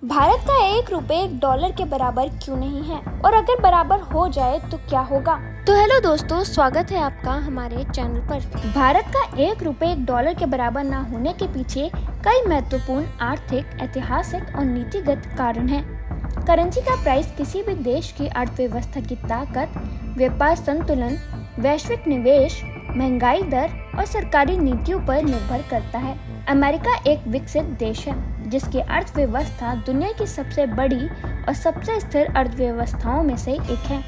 भारत का ₹1 $1 के बराबर क्यों नहीं है और अगर बराबर हो जाए तो क्या होगा। तो हेलो दोस्तों, स्वागत है आपका हमारे चैनल पर। भारत का ₹1 $1 के बराबर न होने के पीछे कई महत्वपूर्ण आर्थिक, ऐतिहासिक और नीतिगत कारण हैं। करेंसी का प्राइस किसी भी देश की अर्थव्यवस्था की ताकत, व्यापार संतुलन, वैश्विक निवेश, महंगाई दर और सरकारी नीतियों पर निर्भर करता है। अमेरिका एक विकसित देश है जिसकी अर्थव्यवस्था दुनिया की सबसे बड़ी और सबसे स्थिर अर्थव्यवस्थाओं में से एक है,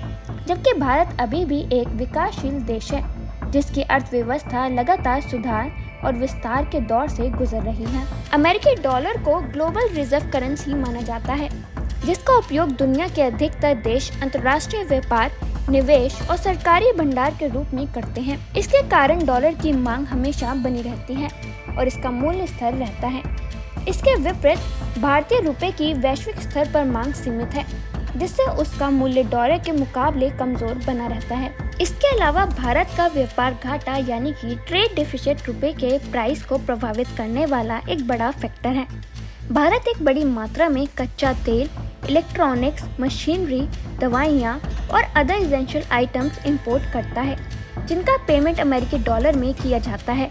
जबकि भारत अभी भी एक विकासशील देश है जिसकी अर्थव्यवस्था लगातार सुधार और विस्तार के दौर से गुजर रही है। अमेरिकी डॉलर को ग्लोबल रिजर्व करेंसी माना जाता है, जिसका उपयोग दुनिया के अधिकतर देश अंतर्राष्ट्रीय व्यापार, निवेश और सरकारी भंडार के रूप में करते हैं। इसके कारण डॉलर की मांग हमेशा बनी रहती है और इसका मूल्य स्थिर रहता है। इसके विपरीत भारतीय रुपए की वैश्विक स्तर पर मांग सीमित है, जिससे उसका मूल्य डॉलर के मुकाबले कमजोर बना रहता है। इसके अलावा भारत का व्यापार घाटा यानी कि ट्रेड डेफिसिट रुपए के प्राइस को प्रभावित करने वाला एक बड़ा फैक्टर है। भारत एक बड़ी मात्रा में कच्चा तेल, इलेक्ट्रॉनिक्स, मशीनरी, दवाइयाँ और अदर एसेंशियल आइटम्स इंपोर्ट करता है, जिनका पेमेंट अमेरिकी डॉलर में किया जाता है।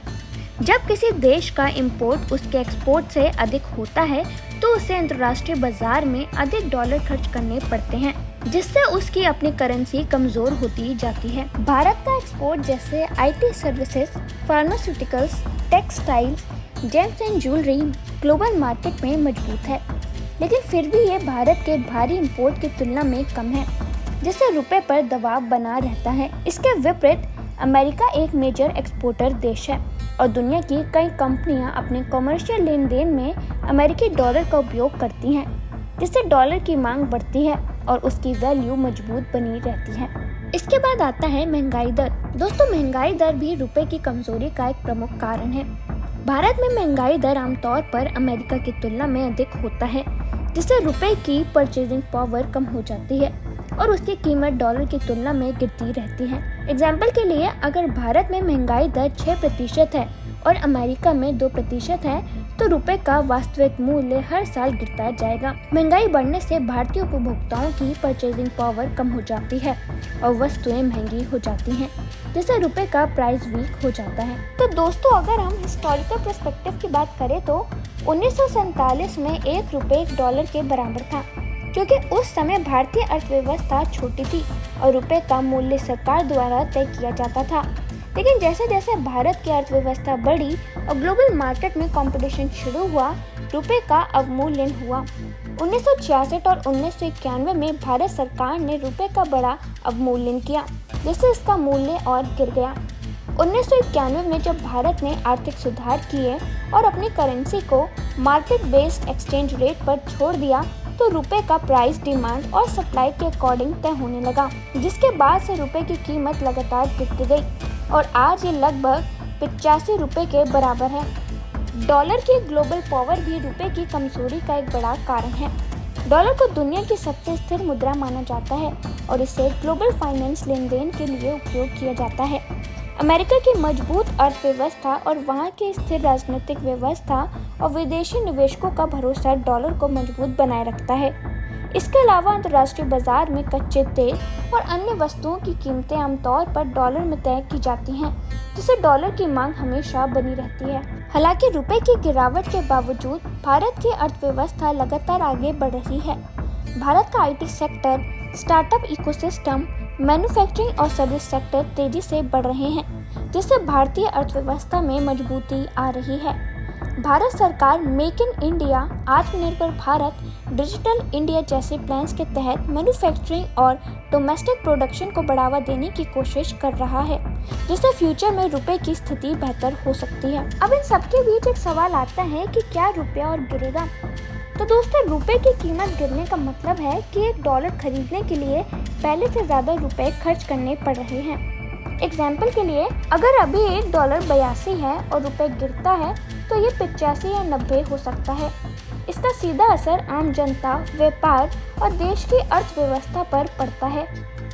जब किसी देश का इंपोर्ट उसके एक्सपोर्ट से अधिक होता है तो उसे अंतर्राष्ट्रीय बाजार में अधिक डॉलर खर्च करने पड़ते हैं, जिससे उसकी अपनी करेंसी कमजोर होती जाती है। भारत का एक्सपोर्ट जैसे IT services, pharmaceuticals, textiles, James and jewellery global market में मजबूत है, लेकिन फिर भी ये भारत के भारी इंपोर्ट की तुलना में कम है, जिससे रुपए पर दबाव बना रहता है। इसके विपरीत अमेरिका एक मेजर एक्सपोर्टर देश है और दुनिया की कई कंपनियां अपने कमर्शियल लेन देन में अमेरिकी डॉलर का उपयोग करती हैं, जिससे डॉलर की मांग बढ़ती है और उसकी वैल्यू मजबूत बनी रहती है। इसके बाद आता है महंगाई दर। दोस्तों, महंगाई दर भी रुपए की कमजोरी का एक प्रमुख कारण है। भारत में महंगाई दर आमतौर पर अमेरिका की तुलना में अधिक होता है, जिससे रुपए की परचेजिंग पावर कम हो जाती है और उसकी कीमत डॉलर की तुलना में गिरती रहती है। एग्जाम्पल के लिए, अगर भारत में महंगाई दर 6% है और अमेरिका में 2% है, तो रुपए का वास्तविक मूल्य हर साल गिरता जाएगा। महंगाई बढ़ने से भारतीय उपभोक्ताओं की परचेजिंग पावर कम हो जाती है और वस्तुएं महंगी हो जाती हैं, जिससे रुपए का प्राइस वीक हो जाता है। तो दोस्तों, अगर हम हिस्टोरिकल पर्सपेक्टिव की बात करें तो 1947 में ₹1 $1 के बराबर था, क्योंकि उस समय भारतीय अर्थव्यवस्था छोटी थी और रुपए का मूल्य सरकार द्वारा तय किया जाता था। लेकिन जैसे जैसे भारत की अर्थव्यवस्था बढ़ी और ग्लोबल मार्केट में कंपटीशन शुरू हुआ, रुपए का अवमूल्यन हुआ। 1966 और 1991 में भारत सरकार ने रुपए का बड़ा अवमूल्यन किया, जिससे इसका मूल्य और गिर गया। 1991 में जब भारत ने आर्थिक सुधार किए और अपनी करेंसी को मार्केट बेस्ड एक्सचेंज रेट पर छोड़ दिया, तो रुपए का प्राइस डिमांड और सप्लाई के अकॉर्डिंग तय होने लगा, जिसके बाद से रुपए की कीमत लगातार गिरती गई और आज ये लगभग ₹85 के बराबर है। डॉलर की ग्लोबल पावर भी रुपए की कमजोरी का एक बड़ा कारण है। डॉलर को दुनिया की सबसे स्थिर मुद्रा माना जाता है और इसे ग्लोबल फाइनेंस लेन देन के लिए उपयोग किया जाता है। अमेरिका की मजबूत अर्थव्यवस्था और वहां की स्थिर राजनीतिक व्यवस्था और विदेशी निवेशकों का भरोसा डॉलर को मजबूत बनाए रखता है। इसके अलावा अंतर्राष्ट्रीय बाजार में कच्चे तेल और अन्य वस्तुओं की कीमतें आमतौर पर डॉलर में तय की जाती हैं, जिससे डॉलर की मांग हमेशा बनी रहती है। हालांकि रुपए की गिरावट के बावजूद भारत की अर्थव्यवस्था लगातार आगे बढ़ रही है। भारत का IT sector, startup ecosystem, manufacturing और सर्विस सेक्टर तेजी से बढ़ रहे हैं, जिससे भारतीय अर्थव्यवस्था में मजबूती आ रही है। भारत सरकार मेक इन इंडिया, आत्मनिर्भर भारत, डिजिटल इंडिया जैसे प्लान्स के तहत मैन्युफैक्चरिंग और डोमेस्टिक प्रोडक्शन को बढ़ावा देने की कोशिश कर रहा है, जिससे फ्यूचर में रुपए की स्थिति बेहतर हो सकती है। अब इन सबके बीच एक सवाल आता है कि क्या रुपया और गिरेगा। तो दोस्तों, रुपए की कीमत गिरने का मतलब है कि $1 खरीदने के लिए पहले से ज्यादा रुपए खर्च करने पड़ रहे हैं। एग्जाम्पल के लिए, अगर अभी $1 82 है और रुपए गिरता है तो ये 85 या 90 हो सकता है। इसका सीधा असर आम जनता, व्यापार और देश की अर्थव्यवस्था पर पड़ता है।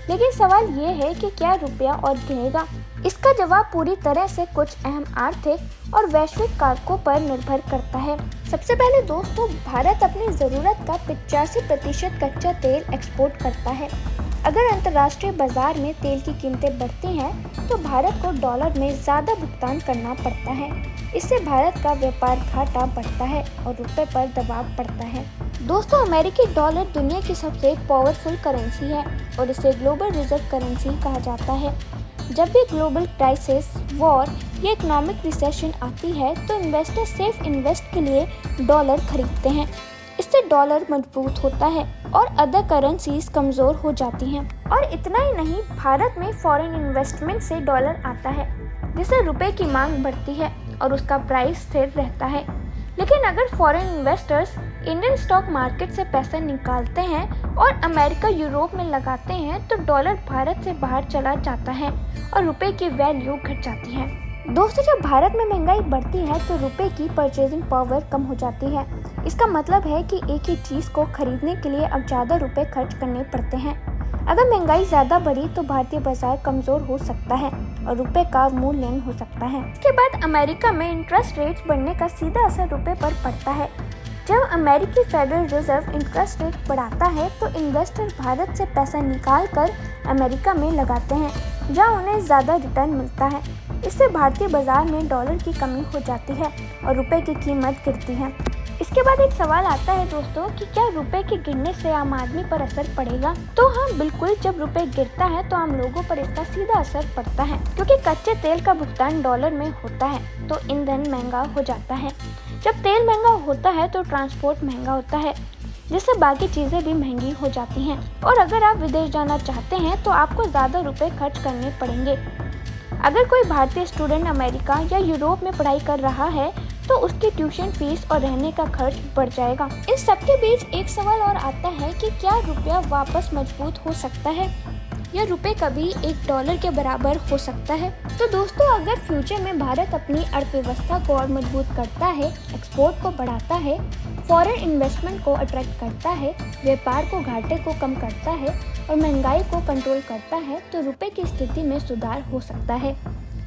लेकिन सवाल ये है कि क्या रुपया और गिरेगा। इसका जवाब पूरी तरह से कुछ अहम आर्थिक और वैश्विक कारकों पर निर्भर करता है। सबसे पहले दोस्तों, भारत अपनी ज़रूरत का 85% कच्चा तेल एक्सपोर्ट करता है। अगर अंतर्राष्ट्रीय बाजार में तेल की कीमतें बढ़ती हैं तो भारत को डॉलर में ज़्यादा भुगतान करना पड़ता है। इससे भारत का व्यापार घाटा बढ़ता है और रुपए पर दबाव पड़ता है। दोस्तों, अमेरिकी डॉलर दुनिया की सबसे पावरफुल करेंसी है और इसे ग्लोबल रिजर्व करेंसी कहा जाता है। जब भी ग्लोबल क्राइसिस, वॉर या इकोनॉमिक रिसेशन आती है तो इन्वेस्टर सेफ इन्वेस्ट के लिए डॉलर खरीदते हैं। इससे डॉलर मजबूत होता है और अदर करेंसीज कमज़ोर हो जाती हैं। और इतना ही नहीं, भारत में फॉरेन इन्वेस्टमेंट से डॉलर आता है, जिससे रुपए की मांग बढ़ती है और उसका प्राइस स्थिर रहता है। लेकिन अगर foreign investors Indian stock market से पैसा निकालते हैं और अमेरिका, यूरोप में लगाते हैं तो डॉलर भारत से बाहर चला जाता है और रुपए की वैल्यू घट जाती है। दोस्तों, जब भारत में महंगाई बढ़ती है तो रुपए की परचेजिंग पावर कम हो जाती है। इसका मतलब है कि एक ही चीज़ को खरीदने के लिए अब ज़्यादा रुपए खर्च करने पड़ते हैं। अगर महंगाई ज़्यादा बढ़ी तो भारतीय बाजार कमज़ोर हो सकता है और रुपए का मूल्यह्रान हो सकता है। इसके बाद अमेरिका में इंटरेस्ट रेट्स बढ़ने का सीधा असर रुपए पर पड़ता है। जब अमेरिकी फेडरल रिजर्व इंटरेस्ट रेट बढ़ाता है तो इन्वेस्टर भारत से पैसा निकाल कर अमेरिका में लगाते हैं, जहां उन्हें ज़्यादा रिटर्न मिलता है। इससे भारतीय बाजार में डॉलर की कमी हो जाती है और रुपए की कीमत गिरती है। इसके बाद एक सवाल आता है दोस्तों कि क्या रुपए के गिरने से आम आदमी पर असर पड़ेगा? तो हाँ, बिल्कुल। जब रुपए गिरता है तो आम लोगों पर इसका सीधा असर पड़ता है, क्योंकि कच्चे तेल का भुगतान डॉलर में होता है तो ईंधन महंगा हो जाता है। जब तेल महंगा होता है तो ट्रांसपोर्ट महंगा होता है, जिससे बाकी चीज़ें भी महंगी हो जाती हैं। और अगर आप विदेश जाना चाहते हैं तो आपको ज़्यादा रुपए खर्च करने पड़ेंगे। अगर कोई भारतीय स्टूडेंट अमेरिका या यूरोप में पढ़ाई कर रहा है तो उसकी ट्यूशन फीस और रहने का खर्च बढ़ जाएगा। इन सबके बीच एक सवाल और आता है कि क्या रुपया वापस मजबूत हो सकता है या रुपए कभी $1 के बराबर हो सकता है? तो दोस्तों, अगर फ्यूचर में भारत अपनी अर्थव्यवस्था को और मजबूत करता है, एक्सपोर्ट को बढ़ाता है, फॉरेन इन्वेस्टमेंट को अट्रैक्ट करता है, व्यापार को घाटे को कम करता है और महंगाई को कंट्रोल करता है तो रुपए की स्थिति में सुधार हो सकता है।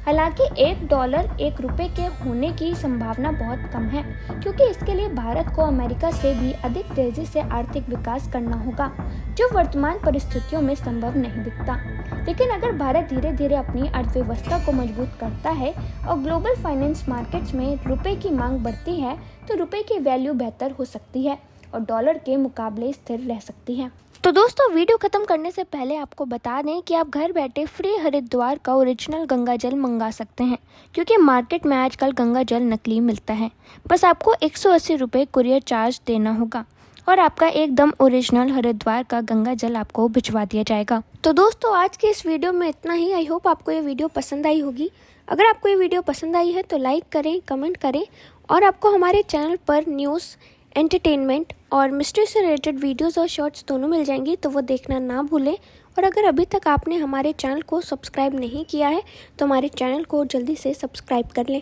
हालांकि $1 एक रुपए के होने की संभावना बहुत कम है, क्योंकि इसके लिए भारत को अमेरिका से भी अधिक तेजी से आर्थिक विकास करना होगा, जो वर्तमान परिस्थितियों में संभव नहीं दिखता। लेकिन अगर भारत धीरे धीरे अपनी अर्थव्यवस्था को मजबूत करता है और ग्लोबल फाइनेंस मार्केट्स में रुपए की मांग बढ़ती है तो रुपए की वैल्यू बेहतर हो सकती है और डॉलर के मुकाबले स्थिर रह सकती है। तो दोस्तों, वीडियो खत्म करने से पहले आपको बता दें कि आप घर बैठे फ्री हरिद्वार का ओरिजिनल गंगा जल मंगा सकते हैं, क्योंकि मार्केट में आजकल गंगा जल नकली मिलता है। बस आपको 180 रुपये कुरियर चार्ज देना होगा और आपका एकदम ओरिजिनल हरिद्वार का गंगा जल आपको भिजवा दिया जाएगा। तो दोस्तों, आज के इस वीडियो में इतना ही। आई होप आपको ये वीडियो पसंद आई होगी। अगर आपको ये वीडियो पसंद आई है तो लाइक करें, कमेंट करें और आपको हमारे चैनल पर न्यूज़, एंटरटेनमेंट और मिस्ट्री से रिलेटेड वीडियोस और शॉर्ट्स दोनों मिल जाएंगी, तो वो देखना ना भूलें। और अगर अभी तक आपने हमारे चैनल को सब्सक्राइब नहीं किया है तो हमारे चैनल को जल्दी से सब्सक्राइब कर लें।